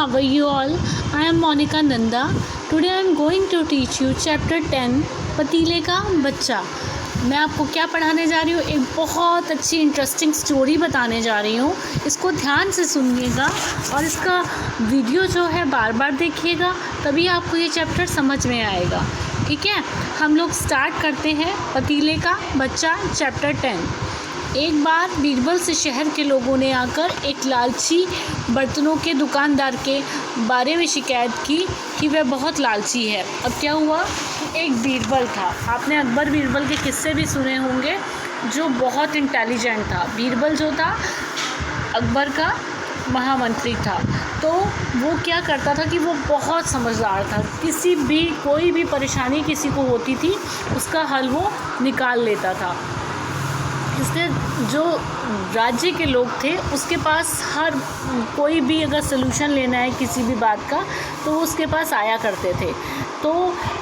how are you all? I am Monica Nanda. Today I am going to teach you chapter 10 पतीले का बच्चा। मैं आपको क्या पढ़ाने जा रही हूँ, एक बहुत अच्छी इंटरेस्टिंग स्टोरी बताने जा रही हूँ। इसको ध्यान से सुनिएगा और इसका वीडियो जो है बार बार देखिएगा, तभी आपको ये चैप्टर समझ में आएगा। ठीक है, हम लोग स्टार्ट करते हैं पतीले का बच्चा चैप्टर 10। एक बार बीरबल से शहर के लोगों ने आकर एक लालची बर्तनों के दुकानदार के बारे में शिकायत की कि वह बहुत लालची है। अब क्या हुआ, एक बीरबल था। आपने अकबर बीरबल के किस्से भी सुने होंगे, जो बहुत इंटेलिजेंट था। बीरबल जो था अकबर का महामंत्री था, तो वो क्या करता था कि वो बहुत समझदार था। कोई भी परेशानी किसी को होती थी, उसका हल वो निकाल लेता था। इसलिए जो राज्य के लोग थे, उसके पास हर कोई भी अगर सलूशन लेना है किसी भी बात का, तो वो उसके पास आया करते थे। तो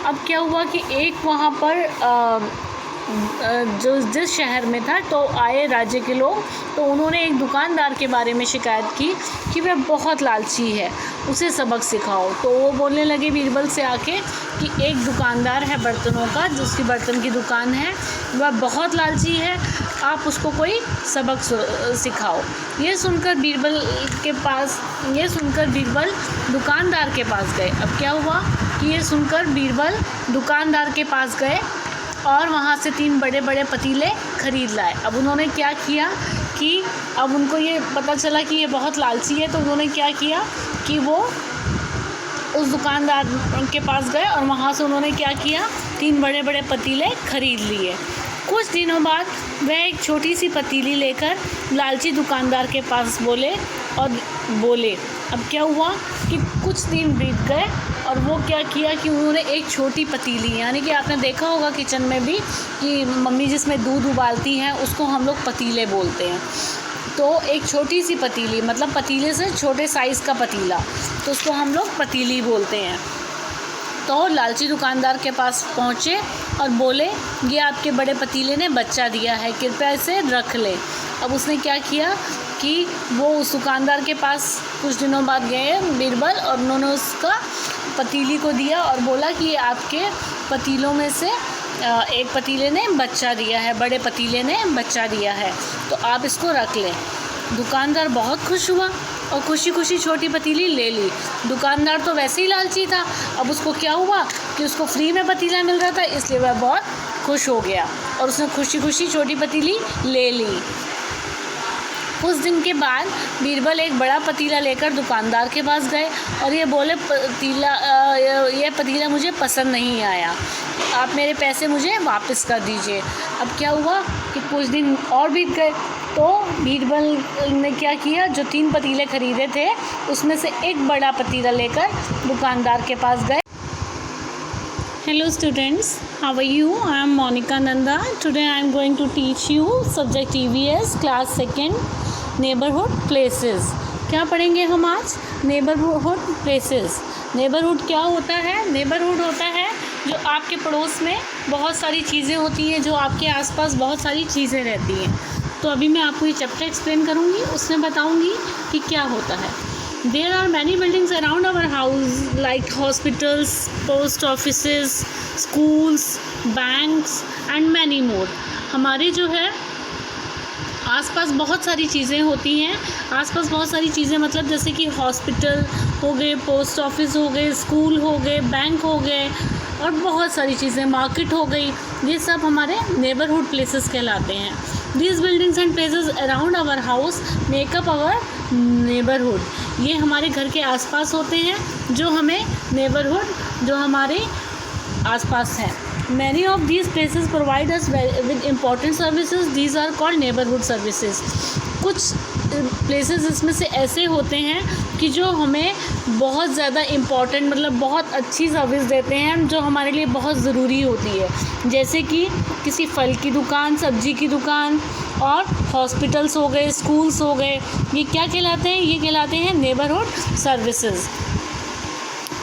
अब क्या हुआ कि एक वहाँ पर जिस शहर में था, तो आए राज्य के लोग, तो उन्होंने एक दुकानदार के बारे में शिकायत की कि वह बहुत लालची है, उसे सबक सिखाओ। तो वो बोलने लगे बीरबल से आके कि एक दुकानदार है बर्तनों का, जिसकी बर्तन की दुकान है, वह बहुत लालची है, आप उसको कोई सबक सिखाओ। ये सुनकर बीरबल दुकानदार के पास गए। अब क्या हुआ कि ये सुनकर बीरबल दुकानदार के पास गए और वहाँ से 3 बड़े बड़े पतीले ख़रीद लाए। अब उन्होंने क्या किया कि अब उनको ये पता चला कि ये बहुत लालची है, तो उन्होंने क्या किया कि वो उस दुकानदार के पास गए और वहाँ से उन्होंने क्या किया, 3 बड़े बड़े पतीले ख़रीद लिए। कुछ दिनों बाद वह एक छोटी सी पतीली लेकर लालची दुकानदार के पास बोले। अब क्या हुआ कि कुछ दिन बीत गए और वो क्या किया कि उन्होंने एक छोटी पतीली, यानी कि आपने देखा होगा किचन में भी कि मम्मी जिसमें दूध उबालती हैं, उसको हम लोग पतीले बोलते हैं। तो एक छोटी सी पतीली, मतलब पतीले से छोटे साइज़ का पतीला, तो उसको हम लोग पतीली बोलते हैं। तो लालची दुकानदार के पास पहुँचे और बोले, ये आपके बड़े पतीले ने बच्चा दिया है, कृपया इसे रख ले। अब उसने क्या किया कि वो उस दुकानदार के पास कुछ दिनों बाद गए बीरबल, और उन्होंने उसका पतीली को दिया और बोला कि ये आपके पतीलों में से एक पतीले ने बच्चा दिया है, बड़े पतीले ने बच्चा दिया है, तो आप इसको रख लें। दुकानदार बहुत खुश हुआ और खुशी खुशी छोटी पतीली ले ली। दुकानदार तो वैसे ही लालची था, अब उसको क्या हुआ कि उसको फ्री में पतीला मिल रहा था, इसलिए वह बहुत खुश हो गया और उसने खुशी खुशी छोटी पतीली ले ली। कुछ दिन के बाद बीरबल एक बड़ा पतीला लेकर दुकानदार के पास गए और ये बोले, ये पतीला मुझे पसंद नहीं आया, आप मेरे पैसे मुझे वापस कर दीजिए। अब क्या हुआ कि कुछ दिन और बीत गए, तो बीरबल ने क्या किया, जो 3 पतीले ख़रीदे थे उसमें से एक बड़ा पतीला लेकर दुकानदार के पास गए। Hello students, how are you? I am Monica Nanda. Today I am going to teach you subject EVS class 2 neighborhood places। क्या पढ़ेंगे हम आज? Neighbourhood places. नेबरहुड क्या होता है? नेबरहुड होता है जो आपके पड़ोस में बहुत सारी चीज़ें होती हैं, जो आपके आसपास बहुत सारी चीज़ें रहती हैं। तो अभी मैं आपको ये चैप्टर एक्सप्लेन करूँगी, उसमें बताऊँगी कि क्या होता है। There are many buildings around our house like hospitals, post offices, schools, banks and many more। हमारे जो है आसपास बहुत सारी चीज़ें होती हैं। आसपास बहुत सारी चीज़ें मतलब जैसे कि हॉस्पिटल हो गए, पोस्ट ऑफिस हो गए, स्कूल हो गए, बैंक हो गए और बहुत सारी चीज़ें, मार्केट हो गई, ये सब हमारे नेबरहुड प्लेसेस कहलाते हैं। These buildings and places around our house make up our neighborhood। ये हमारे घर के आसपास होते हैं, जो हमें नेबरहुड, जो हमारे आसपास हैं। Many of these places provide us with important services. These are called neighborhood services। कुछ प्लेसेस इसमें से ऐसे होते हैं कि जो हमें बहुत ज़्यादा इम्पॉर्टेंट, मतलब बहुत अच्छी सर्विस देते हैं, जो हमारे लिए बहुत ज़रूरी होती है। जैसे कि किसी फल की दुकान, सब्जी की दुकान, और हॉस्पिटल्स हो गए, स्कूल्स हो गए, ये क्या कहलाते हैं? ये कहलाते हैं नेबरहुड सर्विसेज।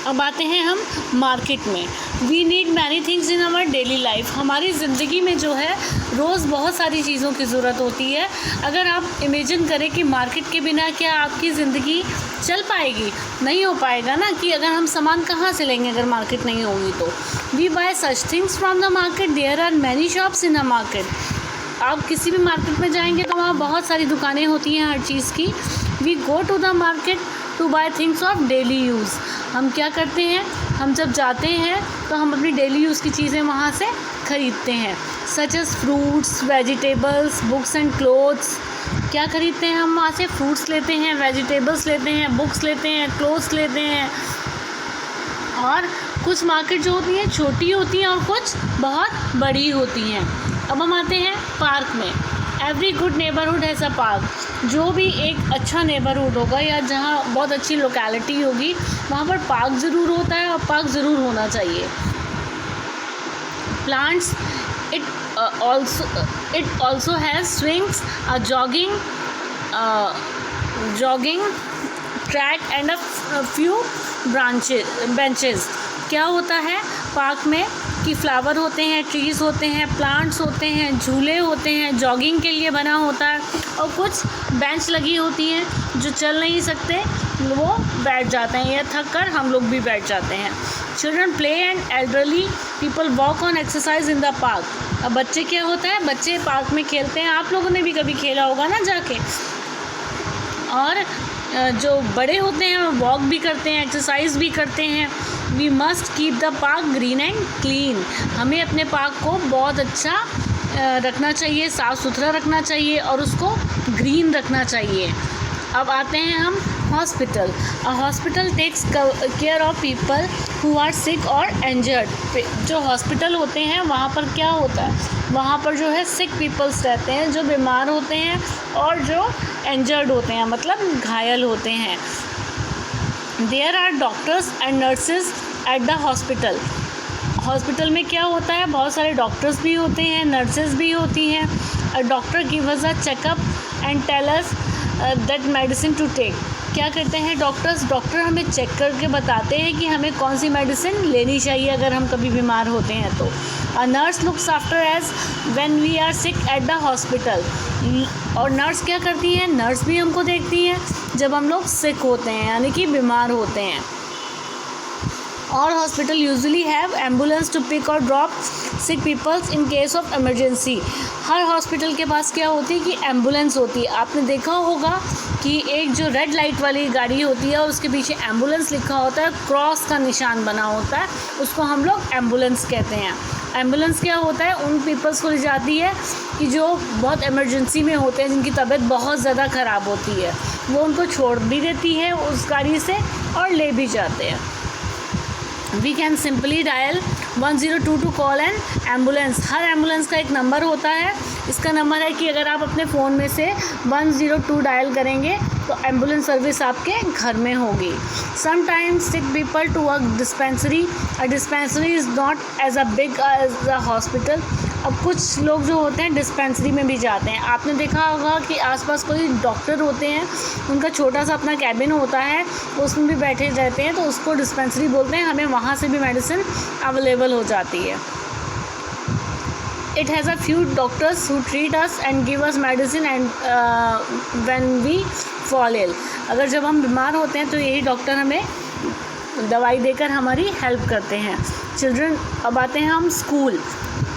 अब आते हैं हम मार्केट में। We need many things in our daily life. हमारी ज़िंदगी में जो है रोज़ बहुत सारी चीज़ों की ज़रूरत होती है। अगर आप इमेजिन करें कि मार्केट के बिना क्या आपकी ज़िंदगी चल पाएगी, नहीं हो पाएगा ना, कि अगर हम सामान कहाँ से लेंगे अगर मार्केट नहीं होगी तो। We buy such things from the market, there are many shops in the market. आप किसी भी मार्केट में जाएंगे तो वहाँ बहुत सारी दुकानें होती हैं हर चीज़ की। We go to the market to buy things of daily use. हम क्या करते हैं, हम जब जाते हैं तो हम अपनी डेली यूज़ की चीज़ें वहाँ से ख़रीदते हैं, such as fruits, vegetables, books and clothes. क्या ख़रीदते हैं हम वहाँ से? फ्रूट्स लेते हैं, वेजिटेबल्स लेते हैं, बुक्स लेते हैं, क्लोथ्स लेते हैं। और कुछ मार्केट जो होती हैं छोटी होती हैं और कुछ बहुत बड़ी होती हैं। अब हम आते हैं पार्क में। Every good neighbourhood has a park. जो भी एक अच्छा नेबरहुड होगा या जहाँ बहुत अच्छी लोकेलिटी होगी वहाँ पर पार्क ज़रूर होता है और पार्क ज़रूर होना चाहिए। Plants, it also has swings, a jogging track and a few benches। क्या होता है पार्क में कि फ्लावर होते हैं, ट्रीज़ होते हैं, प्लांट्स होते हैं, झूले होते हैं, जॉगिंग के लिए बना होता है, और कुछ बेंच लगी होती हैं। जो चल नहीं सकते वो बैठ जाते हैं, या थक कर हम लोग भी बैठ जाते हैं। Children play and elderly people walk on exercise in the park. अब बच्चे क्या होता है, बच्चे पार्क में खेलते हैं। आप लोगों ने भी कभी खेला होगा ना जाके। और जो बड़े होते हैं वो वॉक भी करते हैं, एक्सरसाइज भी करते हैं। We must keep the park green and clean. हमें अपने पार्क को बहुत अच्छा रखना चाहिए, साफ़ सुथरा रखना चाहिए और उसको ग्रीन रखना चाहिए। अब आते हैं हम hospital. A hospital takes care of people who are sick और इंजर्ड। जो हॉस्पिटल होते हैं वहाँ पर क्या होता है, वहाँ पर जो है सिक पीपल्स रहते हैं, जो बीमार होते हैं और जो इंजर्ड होते हैं, मतलब घायल होते हैं। There are doctors and nurses at the hospital. Hospital में क्या होता है, बहुत सारे डॉक्टर्स भी होते हैं, नर्सेज भी होती हैं। A doctor give us a checkup and tell us that medicine to take. क्या करते हैं डॉक्टर्स, डॉक्टर हमें चेक करके बताते हैं कि हमें कौन सी मेडिसिन लेनी चाहिए अगर हम कभी बीमार होते हैं तो। A nurse looks after us when we are sick at the hospital. और नर्स क्या करती हैं, नर्स भी हमको देखती हैं जब हम लोग सिक होते हैं, यानी कि बीमार होते हैं। और hospital usually have ambulance to pick और drop sick peoples in case of emergency. हर हॉस्पिटल के पास क्या होती है कि एम्बुलेंस होती है। आपने देखा होगा कि एक जो रेड लाइट वाली गाड़ी होती है और उसके पीछे एम्बुलेंस लिखा होता है, क्रॉस का निशान बना होता है, उसको हम लोग एम्बुलेंस कहते हैं। एम्बुलेंस क्या होता है, उन पीपल्स को ले जाती है कि जो बहुत इमरजेंसी में होते हैं, जिनकी तबीयत बहुत ज़्यादा ख़राब होती है, वो उनको छोड़ भी देती है उस गाड़ी से और ले भी जाते हैं। We can simply dial 102 to call an ambulance. हर एम्बुलेंस का एक नंबर होता है। इसका नंबर है कि अगर आप अपने फ़ोन में से 102 डायल करेंगे तो एम्बुलेंस सर्विस आपके घर में होगी। Sometimes sick people to a dispensary. A dispensary is not as a big as a hospital. अब कुछ लोग जो होते हैं डिस्पेंसरी में भी जाते हैं। आपने देखा होगा कि आसपास कोई डॉक्टर होते हैं, उनका छोटा सा अपना कैबिन होता है, उसमें भी बैठे रहते हैं, तो उसको डिस्पेंसरी बोलते हैं। हमें वहाँ से भी मेडिसिन अवेलेबल हो जाती है। It has a few doctors who treat us and give us medicine and when we fall ill। अगर जब हम बीमार होते हैं तो यही डॉक्टर हमें दवाई देकर हमारी हेल्प करते हैं। चिल्ड्रन, अब आते हैं हम स्कूल।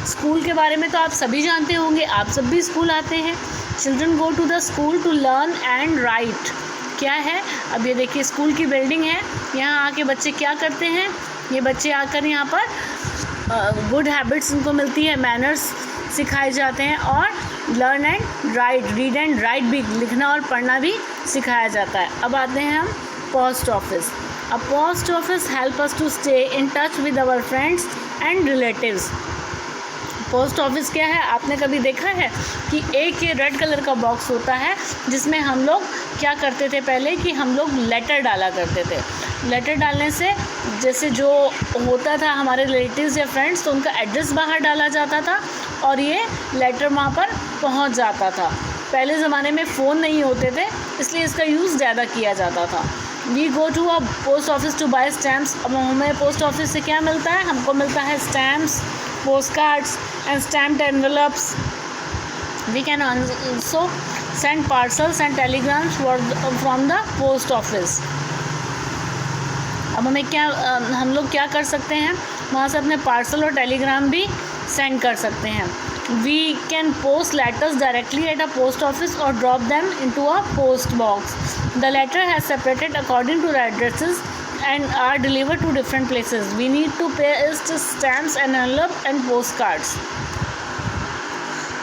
स्कूल के बारे में तो आप सभी जानते होंगे, आप सब भी स्कूल आते हैं। Children go to the school to learn and write. क्या है, अब ये देखिए स्कूल की बिल्डिंग है। यहाँ आके बच्चे क्या करते हैं, ये बच्चे आकर यहाँ पर गुड हैबिट्स उनको मिलती है, मैनर्स सिखाए जाते हैं और learn and right, read and right भी, लिखना और पढ़ना भी सिखाया जाता है। अब आते हैं हम पोस्ट ऑफिस। अब post office help us to stay in touch with our friends and relatives. Post office क्या है, आपने कभी देखा है कि एक ये रेड कलर का बॉक्स होता है जिसमें हम लोग क्या करते थे पहले कि हम लोग लेटर डाला करते थे। लेटर डालने से जैसे जो होता था हमारे रिलेटिव्स या फ्रेंड्स, तो उनका एड्रेस बाहर डाला जाता था और ये लेटर वहाँ पर पहुँच जाता था। पहले ज़माने में फ़ोन नहीं होते थे, इसलिए इसका यूज़ ज़्यादा किया जाता था। We go to a post office to buy stamps. अब हमें पोस्ट ऑफिस से क्या मिलता है? हमको मिलता है stamps, post cards and stamped envelopes. We can also send parcels and telegrams from the post office. अब हम लोग क्या कर सकते हैं? वहाँ से अपने पार्सल और टेलीग्राम भी सेंड कर सकते हैं। We can post letters directly at a post office और drop them into a post box. The letter has separated according to the addresses and are delivered to different places. We need to paste stamps and envelope and postcards.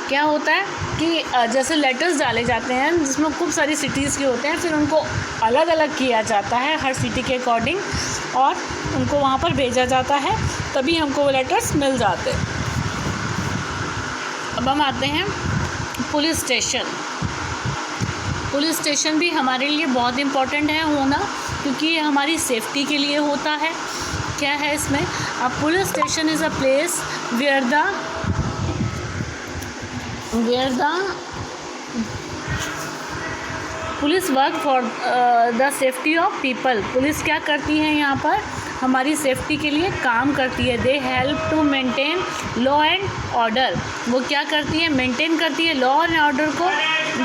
क्या होता है कि जैसे letters डाले जाते हैं जिसमें खूब सारी सिटीज़ के होते हैं, फिर उनको अलग अलग किया जाता है हर सिटी के अकॉर्डिंग और उनको वहाँ पर भेजा जाता है, तभी हमको वो लेटर्स मिल जाते हैं। अब हम आते हैं पुलिस स्टेशन। पुलिस स्टेशन भी हमारे लिए बहुत इम्पोर्टेंट है होना, क्योंकि ये हमारी सेफ्टी के लिए होता है। क्या है इसमें? अब police station is a place where the police work for the safety of people. Police क्या करती है? यहाँ पर हमारी सेफ्टी के लिए काम करती है। They help to maintain law and order. वो क्या करती है? मेंटेन करती है लॉ एंड ऑर्डर को।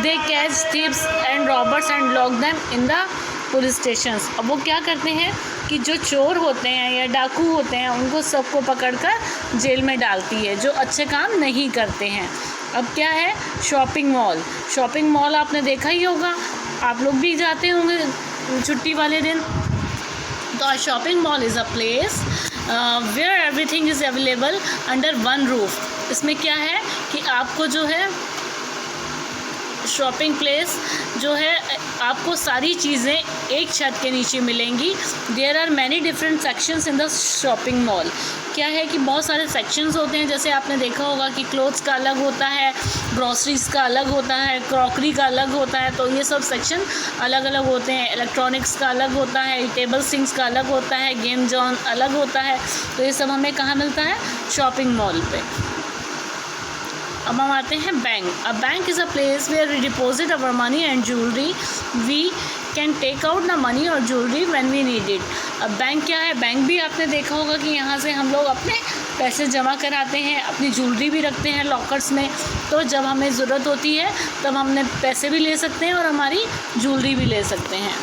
They catch thieves and robbers and lock them in the police stations. अब वो क्या करते हैं कि जो चोर होते हैं या डाकू होते हैं उनको सबको पकड़कर जेल में डालती है, जो अच्छे काम नहीं करते हैं। अब क्या है? Shopping mall. शॉपिंग मॉल आपने देखा ही होगा, आप लोग भी जाते होंगे छुट्टी वाले दिन। तो a shopping mall is a place where everything is available under one roof. इसमें क्या है कि आपको जो है शॉपिंग प्लेस जो है आपको सारी चीज़ें एक छत के नीचे मिलेंगी। There are many different sections in the shopping mall. क्या है कि बहुत सारे सेक्शंस होते हैं, जैसे आपने देखा होगा कि क्लोथ्स का अलग होता है, ग्रॉसरीज का अलग होता है, क्रॉकरी का अलग होता है। तो ये सब सेक्शन अलग अलग होते हैं। इलेक्ट्रॉनिक्स का अलग होता है, टेबल थिंग्स का अलग होता है, गेम जोन अलग होता है। तो ये सब हमें कहाँ मिलता है? शॉपिंग मॉल पे। अब हम आते हैं bank. A bank is a place where we deposit our money and jewellery. We can take out the money और jewellery when we need it. अब बैंक क्या है? बैंक भी आपने देखा होगा कि यहाँ से हम लोग अपने पैसे जमा कराते हैं, अपनी ज्वेलरी भी रखते हैं लॉकर्स में। तो जब हमें ज़रूरत होती है तब हमने पैसे भी ले सकते हैं और हमारी ज्वेलरी भी ले सकते हैं।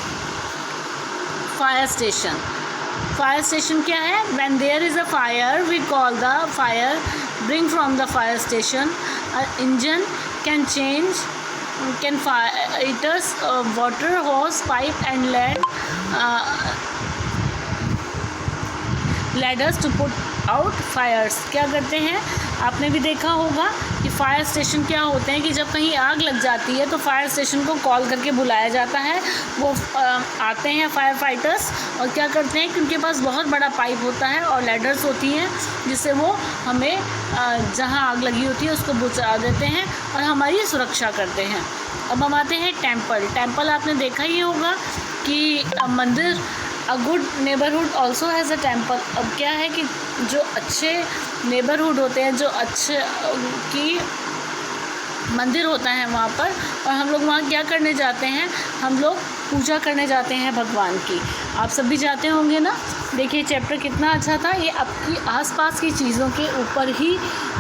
Fire station. फायर स्टेशन क्या है? When there is a fire we call the fire bring from the fire station. An engine can fighters water hose pipe and ladders to put out fires. क्या करते हैं? आपने भी देखा होगा कि फायर स्टेशन क्या होते हैं कि जब कहीं आग लग जाती है तो फायर स्टेशन को कॉल करके बुलाया जाता है। वो आते हैं फायर फाइटर्स और क्या करते हैं कि उनके पास बहुत बड़ा पाइप होता है और लैडर्स होती हैं, जिससे वो हमें जहाँ आग लगी होती है उसको बुझा देते हैं और हमारी सुरक्षा करते हैं। अब हम आते हैं टेम्पल। टेम्पल आपने देखा ही होगा कि मंदिर। A good neighbourhood also has a temple. अब क्या है कि जो अच्छे नेबरहुड होते हैं, जो अच्छे की मंदिर होता है वहाँ पर, और हम लोग वहाँ क्या करने जाते हैं? हम लोग पूजा करने जाते हैं भगवान की। आप सब भी जाते होंगे ना। देखिए चैप्टर कितना अच्छा था। ये आपकी आसपास की चीज़ों के ऊपर ही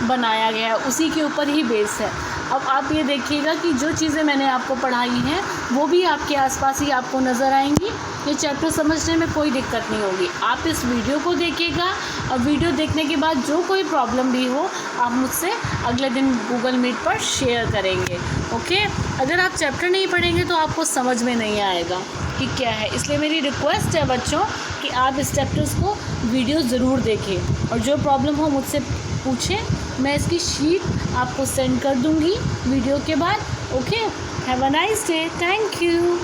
बनाया गया है, उसी के ऊपर ही बेस है। अब आप ये देखिएगा कि जो चीज़ें मैंने आपको पढ़ाई हैं वो भी आपके आसपास ही आपको नज़र आएंगी। ये चैप्टर समझने में कोई दिक्कत नहीं होगी। आप इस वीडियो को देखिएगा और वीडियो देखने के बाद जो कोई प्रॉब्लम भी हो आप मुझसे अगले दिन गूगल मीट पर शेयर करेंगे। ओके? अगर आप चैप्टर नहीं पढ़ेंगे तो आपको समझ में नहीं आएगा कि क्या है। इसलिए मेरी रिक्वेस्ट है बच्चों कि आप इस चैप्टर्स को वीडियो ज़रूर देखें और जो प्रॉब्लम हो मुझसे पूछें। मैं इसकी शीट आपको सेंड कर दूँगी वीडियो के बाद। Okay? Have a nice day. Thank you.